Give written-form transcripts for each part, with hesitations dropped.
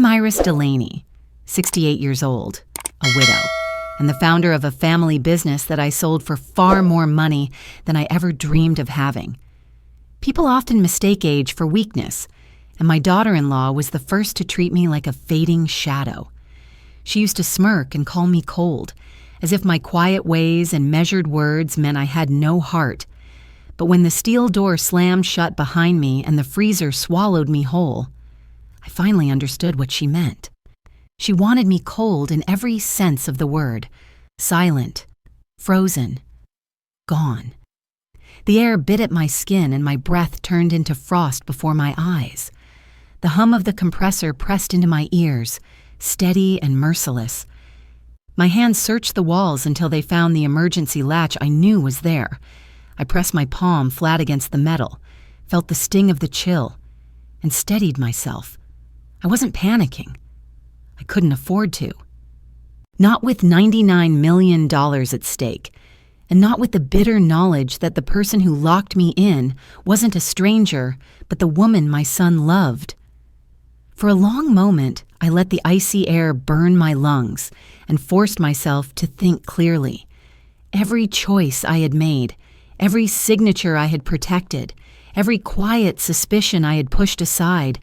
I'm Iris Delaney, 68 years old, a widow, and the founder of a family business that I sold for far more money than I ever dreamed of having. People often mistake age for weakness, and my daughter-in-law was the first to treat me like a fading shadow. She used to smirk and call me cold, as if my quiet ways and measured words meant I had no heart. But when the steel door slammed shut behind me and the freezer swallowed me whole, I finally understood what she meant. She wanted me cold in every sense of the word, silent, frozen, gone. The air bit at my skin and my breath turned into frost before my eyes. The hum of the compressor pressed into my ears, steady and merciless. My hands searched the walls until they found the emergency latch I knew was there. I pressed my palm flat against the metal, felt the sting of the chill, and steadied myself. I wasn't panicking. I couldn't afford to. Not with $99 million at stake, and not with the bitter knowledge that the person who locked me in wasn't a stranger, but the woman my son loved. For a long moment, I let the icy air burn my lungs and forced myself to think clearly. Every choice I had made, every signature I had protected, every quiet suspicion I had pushed aside,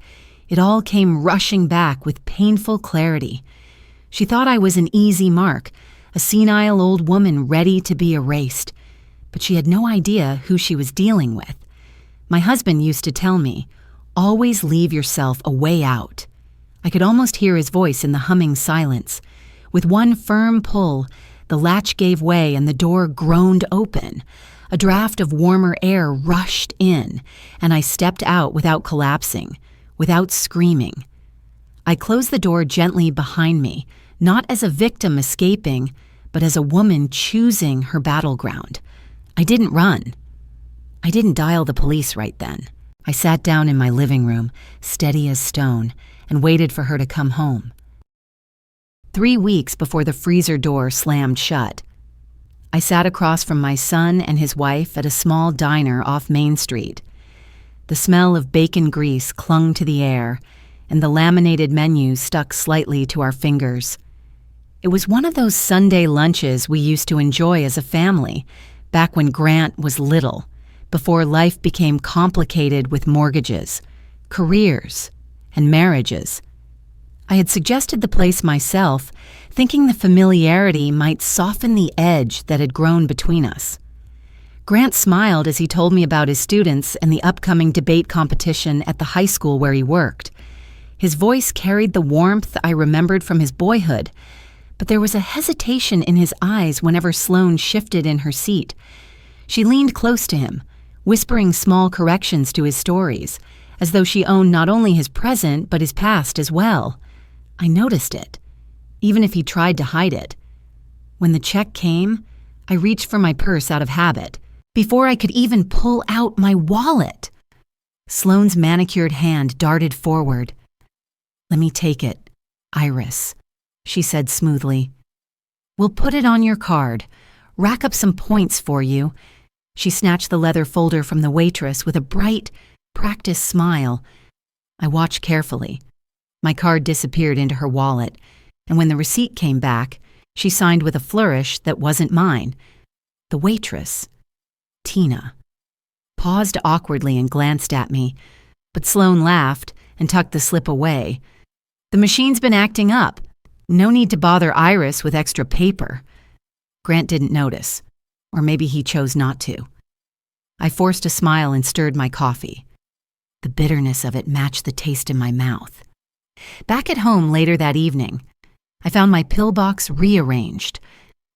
it all came rushing back with painful clarity. She thought I was an easy mark, a senile old woman ready to be erased, but she had no idea who she was dealing with. My husband used to tell me, "Always leave yourself a way out." I could almost hear his voice in the humming silence. With one firm pull, the latch gave way and the door groaned open. A draft of warmer air rushed in, and I stepped out without collapsing, without screaming. I closed the door gently behind me, not as a victim escaping, but as a woman choosing her battleground. I didn't run. I didn't dial the police right then. I sat down in my living room, steady as stone, and waited for her to come home. 3 weeks before the freezer door slammed shut, I sat across from my son and his wife at a small diner off Main Street. The smell of bacon grease clung to the air, and the laminated menu stuck slightly to our fingers. It was one of those Sunday lunches we used to enjoy as a family, back when Grant was little, before life became complicated with mortgages, careers, and marriages. I had suggested the place myself, thinking the familiarity might soften the edge that had grown between us. Grant smiled as he told me about his students and the upcoming debate competition at the high school where he worked. His voice carried the warmth I remembered from his boyhood, but there was a hesitation in his eyes whenever Sloane shifted in her seat. She leaned close to him, whispering small corrections to his stories, as though she owned not only his present but his past as well. I noticed it, even if he tried to hide it. When the check came, I reached for my purse out of habit, before I could even pull out my wallet. Sloane's manicured hand darted forward. "Let me take it, Iris," she said smoothly. "We'll put it on your card, rack up some points for you." She snatched the leather folder from the waitress with a bright, practiced smile. I watched carefully. My card disappeared into her wallet, and when the receipt came back, she signed with a flourish that wasn't mine. The waitress, Tina, paused awkwardly and glanced at me, but Sloane laughed and tucked the slip away. "The machine's been acting up. No need to bother Iris with extra paper." Grant didn't notice, or maybe he chose not to. I forced a smile and stirred my coffee. The bitterness of it matched the taste in my mouth. Back at home later that evening, I found my pillbox rearranged.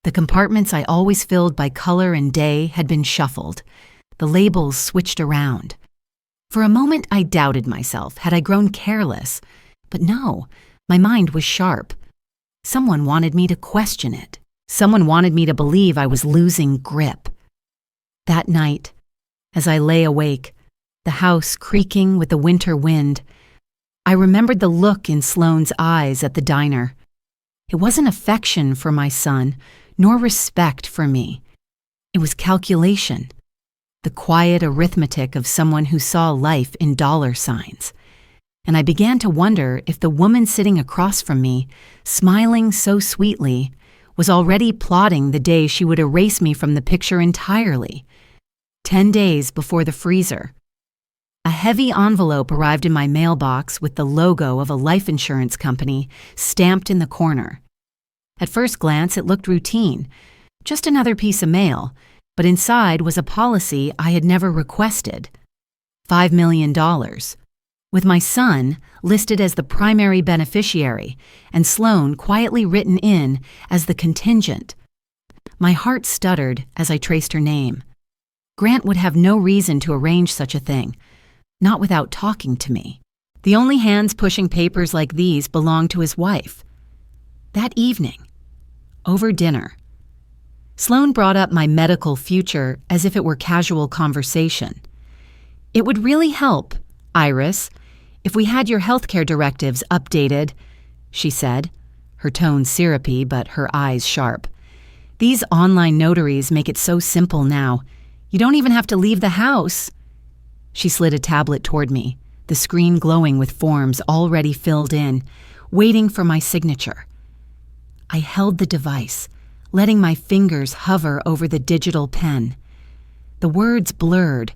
The compartments I always filled by color and day had been shuffled, the labels switched around. For a moment I doubted myself. Had I grown careless? But no, my mind was sharp. Someone wanted me to question it. Someone wanted me to believe I was losing grip. That night, as I lay awake, the house creaking with the winter wind, I remembered the look in Sloane's eyes at the diner. It wasn't affection for my son, nor respect for me. It was calculation, the quiet arithmetic of someone who saw life in dollar signs. and I began to wonder if the woman sitting across from me, smiling so sweetly, was already plotting the day she would erase me from the picture entirely. 10 days before the freezer. A heavy envelope arrived in my mailbox with the logo of a life insurance company stamped in the corner. At first glance, it looked routine, just another piece of mail, but inside was a policy I had never requested. $5 million, with my son listed as the primary beneficiary and Sloan quietly written in as the contingent. My heart stuttered as I traced her name. Grant would have no reason to arrange such a thing, not without talking to me. The only hands pushing papers like these belonged to his wife. That evening, over dinner, Sloan brought up my medical future as if it were casual conversation. "It would really help, Iris, if we had your healthcare directives updated," she said, her tone syrupy but her eyes sharp. "These online notaries make it so simple now. You don't even have to leave the house." She slid a tablet toward me, the screen glowing with forms already filled in, waiting for my signature. I held the device, letting my fingers hover over the digital pen. The words blurred,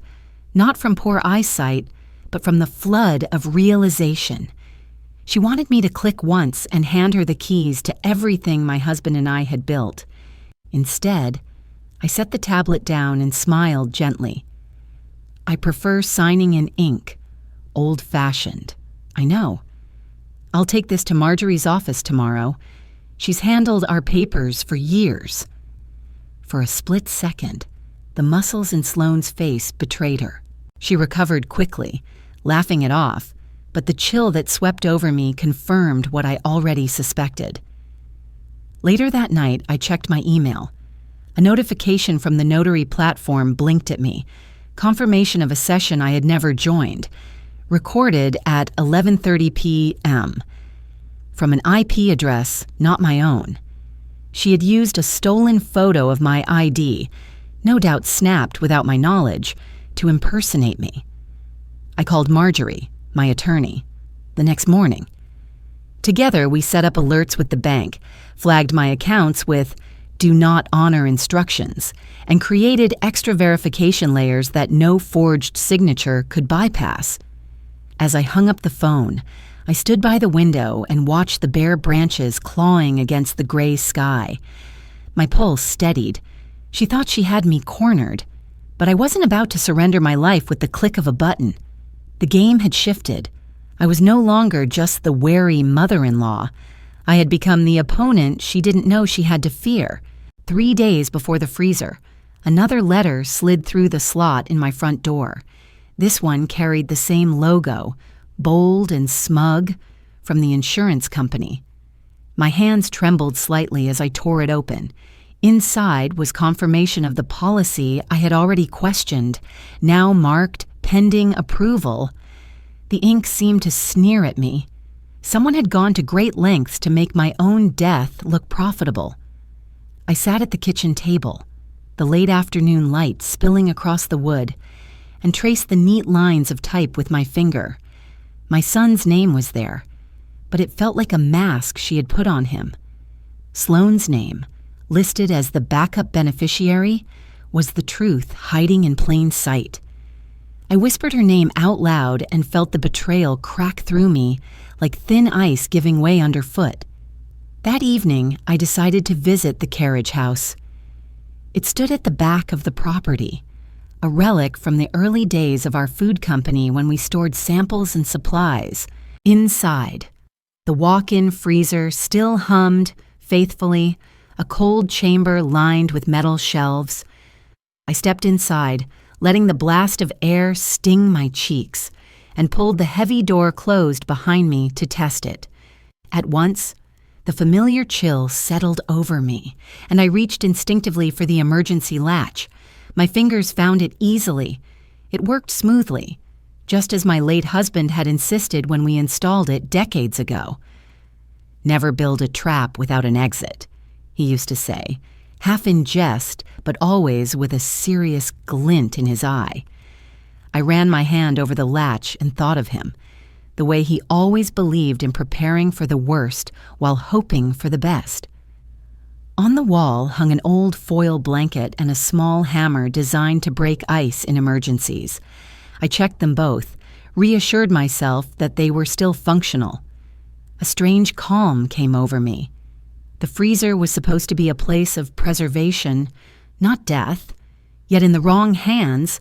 not from poor eyesight, but from the flood of realization. She wanted me to click once and hand her the keys to everything my husband and I had built. Instead, I set the tablet down and smiled gently. "I prefer signing in ink, old-fashioned. I know. I'll take this to Marjorie's office tomorrow. She's handled our papers for years." For a split second, the muscles in Sloane's face betrayed her. She recovered quickly, laughing it off, but the chill that swept over me confirmed what I already suspected. Later that night, I checked my email. A notification from the notary platform blinked at me, confirmation of a session I had never joined, recorded at 11:30 p.m., from an IP address not my own. She had used a stolen photo of my ID, no doubt snapped without my knowledge, to impersonate me. I called Marjorie, my attorney, the next morning. Together, we set up alerts with the bank, flagged my accounts with "do not honor instructions," and created extra verification layers that no forged signature could bypass. As I hung up the phone, I stood by the window and watched the bare branches clawing against the gray sky. My pulse steadied. She thought she had me cornered, but I wasn't about to surrender my life with the click of a button. The game had shifted. I was no longer just the wary mother-in-law. I had become the opponent she didn't know she had to fear. 3 days before the freezer, another letter slid through the slot in my front door. This one carried the same logo, bold and smug, from the insurance company. My hands trembled slightly as I tore it open. Inside was confirmation of the policy I had already questioned, now marked pending approval. The ink seemed to sneer at me. Someone had gone to great lengths to make my own death look profitable. I sat at the kitchen table, the late afternoon light spilling across the wood, and traced the neat lines of type with my finger. My son's name was there, but it felt like a mask she had put on him. Sloane's name, listed as the backup beneficiary, was the truth hiding in plain sight. I whispered her name out loud and felt the betrayal crack through me like thin ice giving way underfoot. That evening, I decided to visit the carriage house. It stood at the back of the property, a relic from the early days of our food company when we stored samples and supplies. Inside, the walk-in freezer still hummed faithfully, a cold chamber lined with metal shelves. I stepped inside, letting the blast of air sting my cheeks, and pulled the heavy door closed behind me to test it. At once, the familiar chill settled over me, and I reached instinctively for the emergency latch. My fingers found it easily. It worked smoothly, just as my late husband had insisted when we installed it decades ago. "Never build a trap without an exit," he used to say, half in jest, but always with a serious glint in his eye. I ran my hand over the latch and thought of him, the way he always believed in preparing for the worst while hoping for the best. On the wall hung an old foil blanket and a small hammer designed to break ice in emergencies. I checked them both, reassured myself that they were still functional. A strange calm came over me. The freezer was supposed to be a place of preservation, not death, yet in the wrong hands,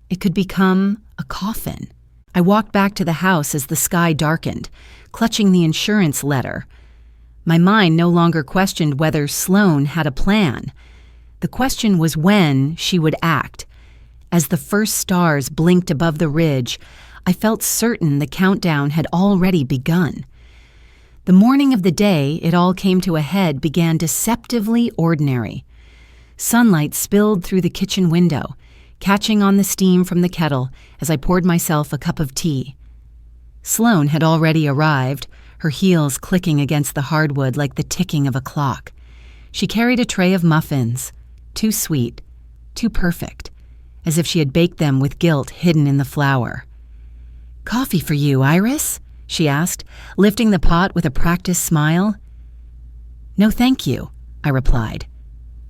it could become a coffin. I walked back to the house as the sky darkened, clutching the insurance letter. My mind no longer questioned whether Sloane had a plan. The question was when she would act. As the first stars blinked above the ridge, I felt certain the countdown had already begun. The morning of the day it all came to a head began deceptively ordinary. Sunlight spilled through the kitchen window, catching on the steam from the kettle as I poured myself a cup of tea. Sloane had already arrived, her heels clicking against the hardwood like the ticking of a clock. She carried a tray of muffins, too sweet, too perfect, as if she had baked them with guilt hidden in the flour. "Coffee for you, Iris?" she asked, lifting the pot with a practiced smile. "No, thank you," I replied,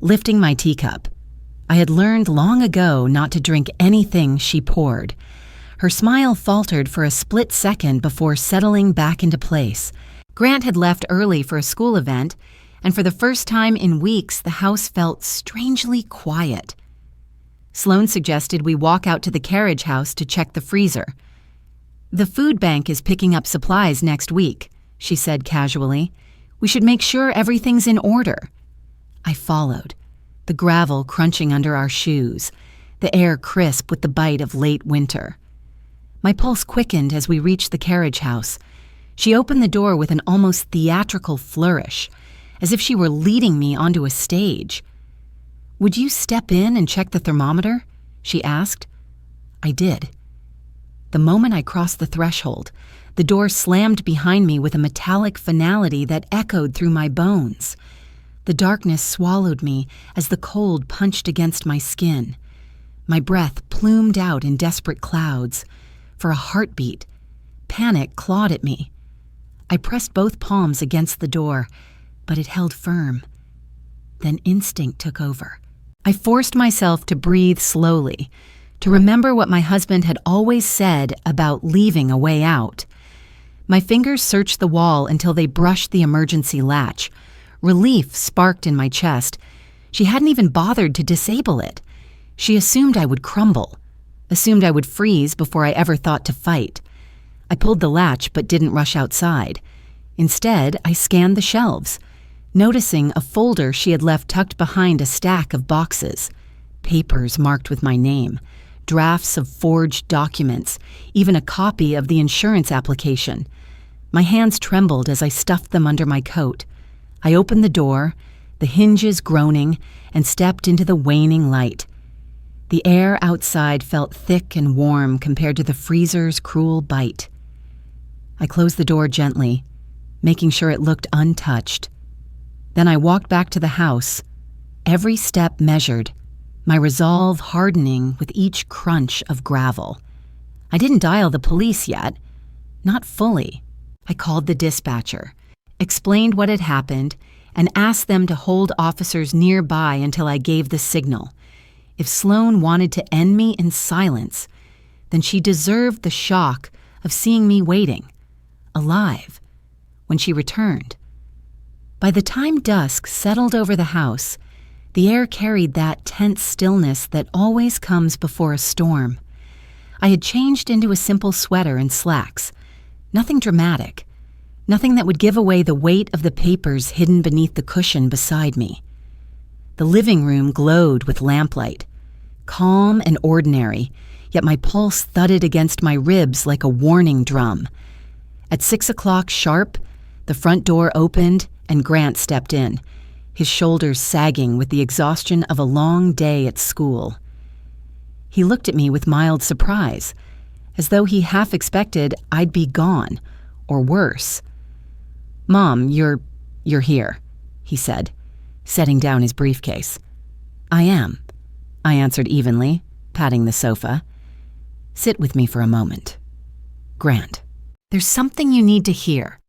lifting my teacup. I had learned long ago not to drink anything she poured. Her smile faltered for a split second before settling back into place. Grant had left early for a school event, and for the first time in weeks, the house felt strangely quiet. Sloane suggested we walk out to the carriage house to check the freezer. "The food bank is picking up supplies next week," she said casually. "We should make sure everything's in order." I followed, the gravel crunching under our shoes, the air crisp with the bite of late winter. My pulse quickened as we reached the carriage house. She opened the door with an almost theatrical flourish, as if she were leading me onto a stage. "Would you step in and check the thermometer?" she asked. I did. The moment I crossed the threshold, the door slammed behind me with a metallic finality that echoed through my bones. The darkness swallowed me as the cold punched against my skin. My breath plumed out in desperate clouds. For a heartbeat, panic clawed at me. I pressed both palms against the door, but it held firm. Then instinct took over. I forced myself to breathe slowly, to remember what my husband had always said about leaving a way out. My fingers searched the wall until they brushed the emergency latch. Relief sparked in my chest. She hadn't even bothered to disable it. She assumed I would crumble, assumed I would freeze before I ever thought to fight. I pulled the latch but didn't rush outside. Instead, I scanned the shelves, noticing a folder she had left tucked behind a stack of boxes, papers marked with my name, drafts of forged documents, even a copy of the insurance application. My hands trembled as I stuffed them under my coat. I opened the door, the hinges groaning, and stepped into the waning light. The air outside felt thick and warm compared to the freezer's cruel bite. I closed the door gently, making sure it looked untouched. Then I walked back to the house, every step measured, my resolve hardening with each crunch of gravel. I didn't dial the police yet, not fully. I called the dispatcher, explained what had happened, and asked them to hold officers nearby until I gave the signal. If Sloane wanted to end me in silence, then she deserved the shock of seeing me waiting, alive, when she returned. By the time dusk settled over the house, the air carried that tense stillness that always comes before a storm. I had changed into a simple sweater and slacks, nothing dramatic, nothing that would give away the weight of the papers hidden beneath the cushion beside me. The living room glowed with lamplight, calm and ordinary, yet my pulse thudded against my ribs like a warning drum. At 6 o'clock sharp, the front door opened and Grant stepped in, his shoulders sagging with the exhaustion of a long day at school. He looked at me with mild surprise, as though he half expected I'd be gone, or worse. "Mom, you're here," he said, setting down his briefcase. "I am," I answered evenly, patting the sofa. "Sit with me for a moment." Grant. There's something you need to hear."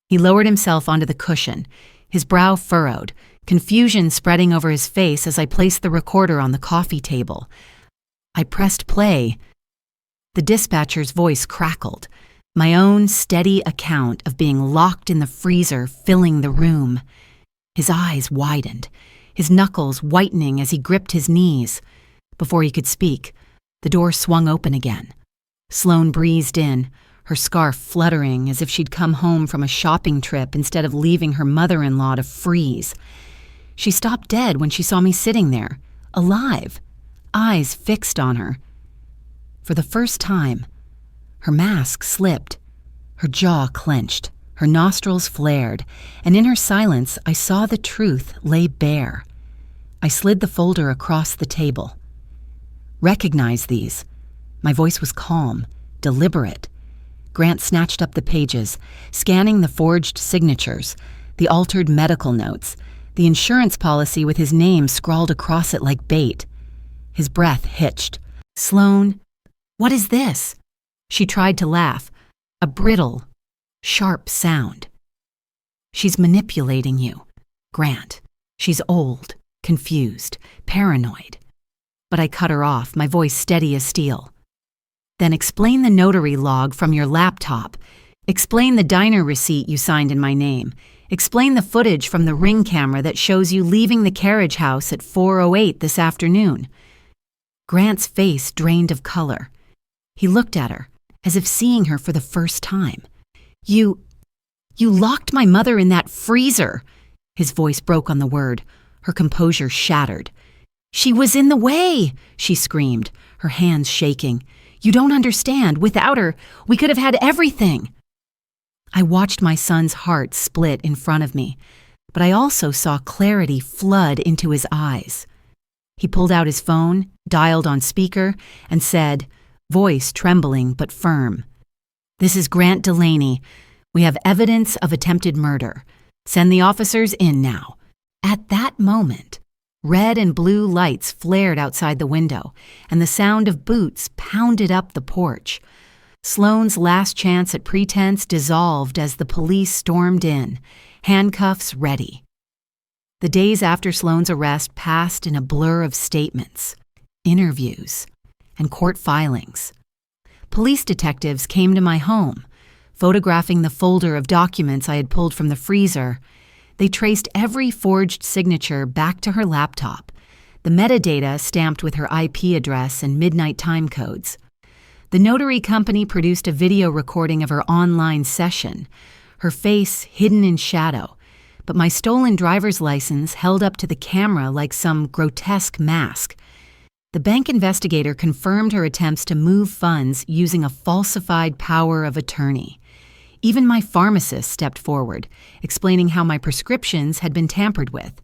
He lowered himself onto the cushion, his brow furrowed, confusion spreading over his face as I placed the recorder on the coffee table. I pressed play. The dispatcher's voice crackled, my own steady account of being locked in the freezer filling the room. His eyes widened, his knuckles whitening as he gripped his knees. Before he could speak, the door swung open again. Sloane breezed in, her scarf fluttering as if she'd come home from a shopping trip instead of leaving her mother-in-law to freeze. She stopped dead when she saw me sitting there, alive, eyes fixed on her. For the first time, her mask slipped, her jaw clenched, her nostrils flared, and in her silence I saw the truth lay bare. I slid the folder across the table. "Recognize these." My voice was calm, deliberate. Grant snatched up the pages, scanning the forged signatures, the altered medical notes, the insurance policy with his name scrawled across it like bait. His breath hitched. "Sloane, what is this?" She tried to laugh, a brittle, sharp sound. "She's manipulating you, Grant. She's old, confused, paranoid." But I cut her off, my voice steady as steel. "Then explain the notary log from your laptop. Explain the diner receipt you signed in my name. Explain the footage from the Ring camera that shows you leaving the carriage house at 4:08 this afternoon." Grant's face drained of color. He looked at her, as if seeing her for the first time. You locked my mother in that freezer." His voice broke on the word. Her composure shattered. "She was in the way," she screamed, her hands shaking. "You don't understand. Without her, we could have had everything." I watched my son's heart split in front of me, but I also saw clarity flood into his eyes. He pulled out his phone, dialed on speaker, and said, voice trembling but firm, "This is Grant Delaney. We have evidence of attempted murder. Send the officers in now." At that moment, red and blue lights flared outside the window, and the sound of boots pounded up the porch. Sloane's last chance at pretense dissolved as the police stormed in, handcuffs ready. The days after Sloane's arrest passed in a blur of statements, interviews, and court filings. Police detectives came to my home, photographing the folder of documents I had pulled from the freezer. They traced every forged signature back to her laptop, the metadata stamped with her IP address and midnight time codes. The notary company produced a video recording of her online session, her face hidden in shadow, but my stolen driver's license held up to the camera like some grotesque mask. The bank investigator confirmed her attempts to move funds using a falsified power of attorney. Even my pharmacist stepped forward, explaining how my prescriptions had been tampered with.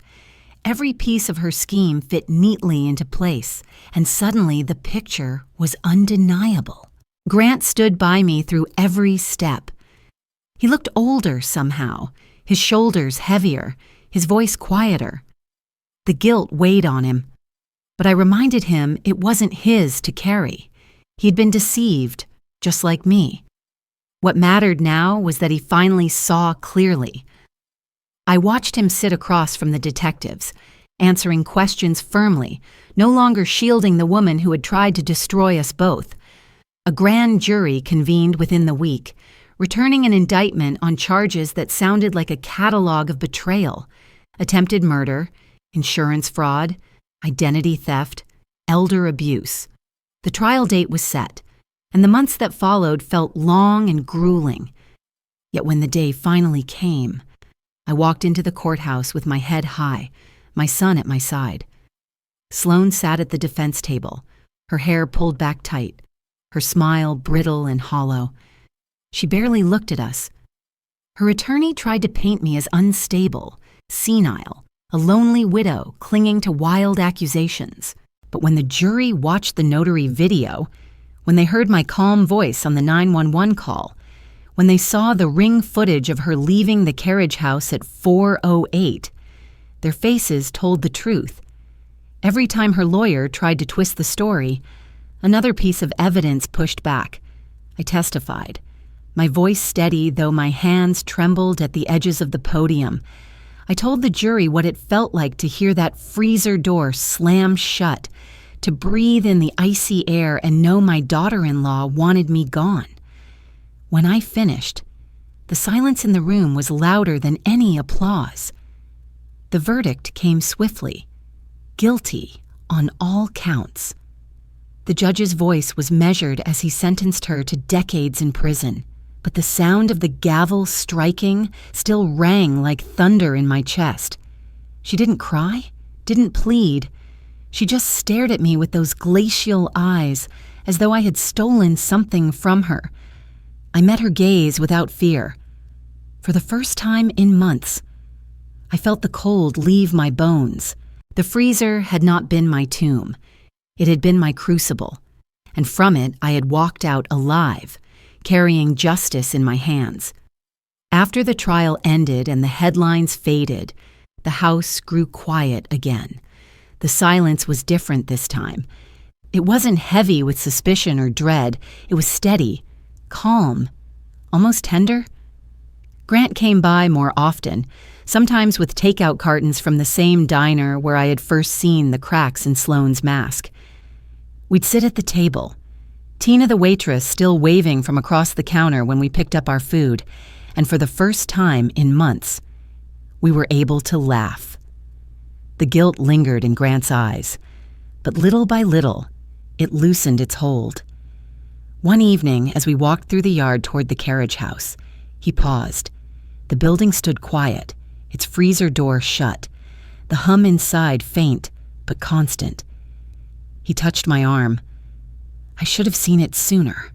Every piece of her scheme fit neatly into place, and suddenly the picture was undeniable. Grant stood by me through every step. He looked older somehow, his shoulders heavier, his voice quieter. The guilt weighed on him, but I reminded him it wasn't his to carry. He'd been deceived, just like me. What mattered now was that he finally saw clearly. I watched him sit across from the detectives, answering questions firmly, no longer shielding the woman who had tried to destroy us both. A grand jury convened within the week, returning an indictment on charges that sounded like a catalog of betrayal: attempted murder, insurance fraud, identity theft, elder abuse. The trial date was set, and the months that followed felt long and grueling. Yet when the day finally came, I walked into the courthouse with my head high, my son at my side. Sloane sat at the defense table, her hair pulled back tight, her smile brittle and hollow. She barely looked at us. Her attorney tried to paint me as unstable, senile, a lonely widow clinging to wild accusations. But when the jury watched the notary video, when they heard my calm voice on the 911 call, when they saw the Ring footage of her leaving the carriage house at 4:08, their faces told the truth. Every time her lawyer tried to twist the story, another piece of evidence pushed back. I testified. my voice steady though my hands trembled at the edges of the podium. I told the jury what it felt like to hear that freezer door slam shut, to breathe in the icy air and know my daughter-in-law wanted me gone. When I finished, the silence in the room was louder than any applause. The verdict came swiftly. Guilty on all counts. The judge's voice was measured as he sentenced her to decades in prison, but the sound of the gavel striking still rang like thunder in my chest. She didn't cry, didn't plead. She just stared at me with those glacial eyes, as though I had stolen something from her. I met her gaze without fear. For the first time in months, I felt the cold leave my bones. The freezer had not been my tomb. It had been my crucible, and from it I had walked out alive, carrying justice in my hands. After the trial ended and the headlines faded, the house grew quiet again. The silence was different this time. It wasn't heavy with suspicion or dread. It was steady, calm, almost tender. Grant came by more often, sometimes with takeout cartons from the same diner where I had first seen the cracks in Sloane's mask. We'd sit at the table, Tina the waitress still waving from across the counter when we picked up our food, and for the first time in months, we were able to laugh. The guilt lingered in Grant's eyes, but little by little, it loosened its hold. One evening, as we walked through the yard toward the carriage house, he paused. The building stood quiet, its freezer door shut, the hum inside faint but constant. He touched my arm. I should have seen it sooner.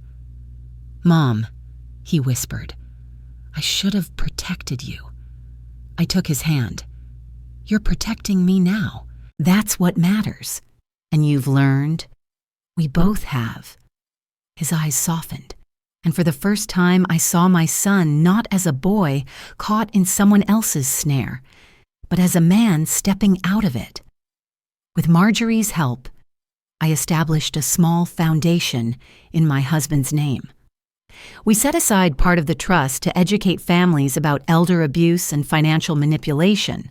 "Mom," he whispered, "I should have protected you." I took his hand. "You're protecting me now. That's what matters. And you've learned?" "We both have." His eyes softened, and for the first time I saw my son not as a boy caught in someone else's snare, but as a man stepping out of it. With Marjorie's help, I established a small foundation in my husband's name. We set aside part of the trust to educate families about elder abuse and financial manipulation.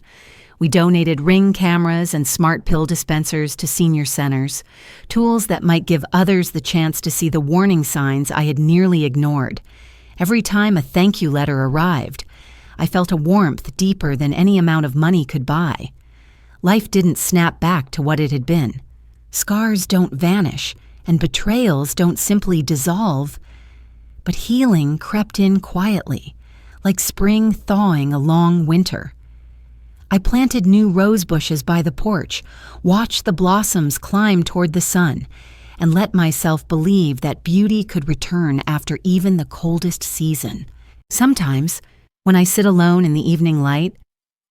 We donated Ring cameras and smart pill dispensers to senior centers, tools that might give others the chance to see the warning signs I had nearly ignored. Every time a thank you letter arrived, I felt a warmth deeper than any amount of money could buy. Life didn't snap back to what it had been. Scars don't vanish, and betrayals don't simply dissolve. But healing crept in quietly, like spring thawing a long winter. I planted new rose bushes by the porch, watched the blossoms climb toward the sun, and let myself believe that beauty could return after even the coldest season. Sometimes, when I sit alone in the evening light,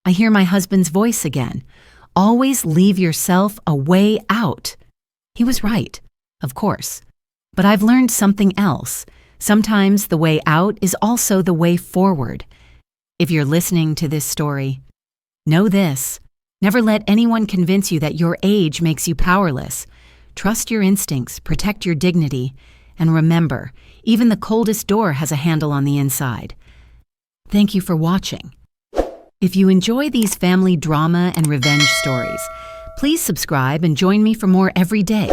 I hear my husband's voice again. Always leave yourself a way out. He was right, of course. But I've learned something else. Sometimes the way out is also the way forward. If you're listening to this story, know this. Never let anyone convince you that your age makes you powerless. Trust your instincts, protect your dignity, and remember, even the coldest door has a handle on the inside. Thank you for watching. If you enjoy these family drama and revenge stories, please subscribe and join me for more every day.